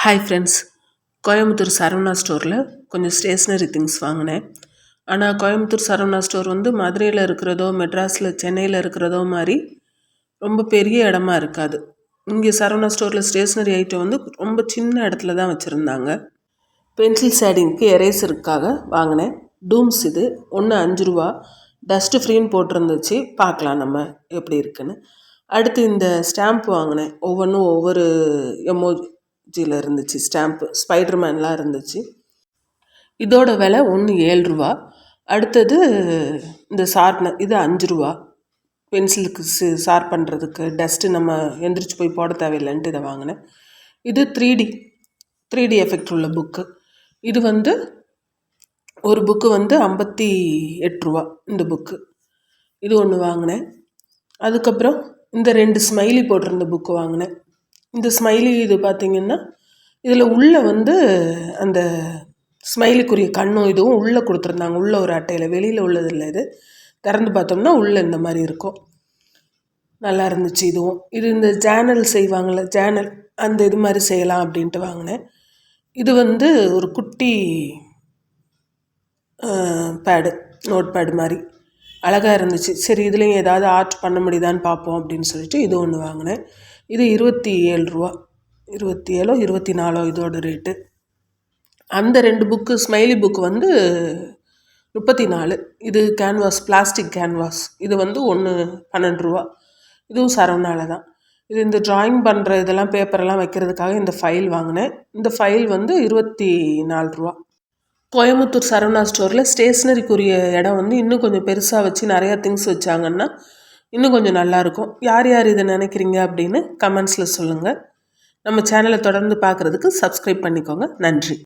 Hi friends, Coimbatore Saravana ஸ்டோரில் கொஞ்சம் stationery things வாங்கினேன். ஆனால் கோயம்புத்தூர் சரவணா ஸ்டோர் வந்து மதுரையில் இருக்கிறதோ மெட்ராஸில் சென்னையில் இருக்கிறதோ மாதிரி ரொம்ப பெரிய இடமா இருக்காது. இங்கே சரவணா ஸ்டோரில் ஸ்டேஷ்னரி ஐட்டம் வந்து ரொம்ப சின்ன இடத்துல தான் வச்சுருந்தாங்க. பென்சில் ஷேடிங்க்கு எரேசருக்காக வாங்கினேன். டூம்ஸ் இது ஒன்று 5 ரூபா, டஸ்ட்டு ஃப்ரீன்னு போட்டிருந்துச்சு. பார்க்கலாம் நம்ம எப்படி இருக்குன்னு. அடுத்து இந்த ஸ்டாம்ப் வாங்கினேன். ஒவ்வொன்றும் ஒவ்வொரு எமோஜியில் இருந்துச்சு. ஸ்டாம்ப்பு ஸ்பைடர்மேன்லாம் இருந்துச்சு. இதோட விலை ஒன்று 7 ரூபா. அடுத்தது இந்த ஷார்ப்னர், இது 5 ரூபா. பென்சிலுக்கு ஷார்ப் பண்ணுறதுக்கு, டஸ்ட்டு நம்ம எந்திரிச்சு போய் போட தேவையில்லைன்ட்டு இதை வாங்கினேன். இது 3D எஃபெக்ட் உள்ள புக்கு. இது வந்து ஒரு புக்கு வந்து 58 ரூபா இந்த புக்கு. இது ஒன்று வாங்கினேன். அதுக்கப்புறம் இந்த 2 ஸ்மைலி போட்டிருந்த புக்கு வாங்கினேன். இந்த ஸ்மைலி இது பார்த்திங்கன்னா இதில் உள்ளே வந்து அந்த ஸ்மைலிக்குரிய கண்ணும் இதுவும் உள்ளே கொடுத்துருந்தாங்க. உள்ளே ஒரு அட்டையில், வெளியில் உள்ளதில்லை. இது திறந்து பார்த்தோம்னா உள்ளே இந்த மாதிரி இருக்கும். நல்லா இருந்துச்சு இதுவும். இது இந்த ஜேர்னல் செய்வாங்கள்ல, ஜேர்னல் அந்த இது மாதிரி செய்யலாம் அப்படின்ட்டு வாங்கினேன். இது வந்து ஒரு குட்டி பேடு, நோட் பேடு மாதிரி அழகாக இருந்துச்சு. சரி, இதுலேயும் ஏதாவது ஆர்ட் பண்ண முடியுதான்னு பார்ப்போம் அப்படின்னு சொல்லிட்டு இது ஒன்று வாங்கினேன். இது 27 ரூபா, 27 24 இதோட ரேட்டு. அந்த 2 புக்கு ஸ்மைலி புக்கு வந்து 34. இது கேன்வாஸ், பிளாஸ்டிக் கேன்வாஸ். இது வந்து ஒன்று 12 ரூபா. இதுவும் சரவணாவில் தான். இது இந்த ட்ராயிங் பண்ணுற இதெல்லாம் பேப்பரெல்லாம் வைக்கிறதுக்காக இந்த ஃபைல் வாங்கினேன். இந்த ஃபைல் வந்து 24 ரூபா. கோயம்புத்தூர் சரவணா ஸ்டோரில் ஸ்டேஷ்னரிக்குரிய இடம் வந்து இன்னும் கொஞ்சம் பெருசாக வச்சு நிறையா திங்ஸ் வச்சாங்கன்னா இன்னும் கொஞ்சம் நல்லாயிருக்கும். யார் யார் இதை நினைக்கிறீங்க அப்படின்னு கமெண்ட்ஸில் சொல்லுங்கள். நம்ம சேனலை தொடர்ந்து பார்க்குறதுக்கு சப்ஸ்கிரைப் பண்ணிக்கோங்க. நன்றி.